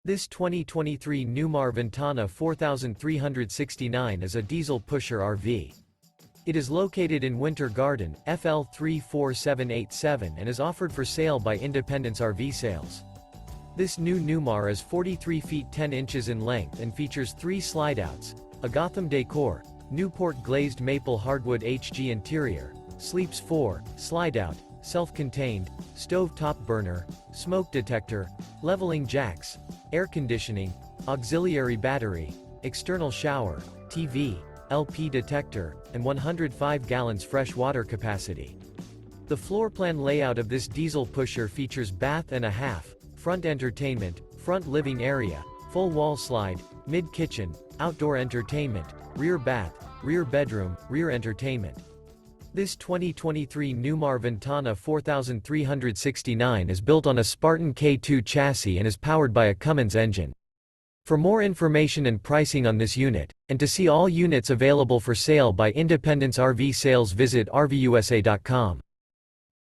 This 2023 Newmar Ventana 4369 is a diesel pusher RV. It is located in Winter Garden, FL 34787 and is offered for sale by Independence RV Sales. This new Newmar is 43 feet 10 inches in length and features 3 slideouts, a Gotham Decor, Newport Glazed Maple Hardwood-HG interior, sleeps 4, slideout, self-contained, stove top burner, smoke detector, leveling jacks, air conditioning, auxiliary battery, external shower, TV, LP detector, and 105 gallons fresh water capacity. The floor plan layout of this diesel pusher features bath and a half, front entertainment, front living area, full wall slide, mid-kitchen, outdoor entertainment, rear bath, rear bedroom, rear entertainment. This 2023 Newmar Ventana 4369 is built on a Spartan K2 chassis and is powered by a Cummins engine. For more information and pricing on this unit, and to see all units available for sale by Independence RV Sales, visit RVUSA.com.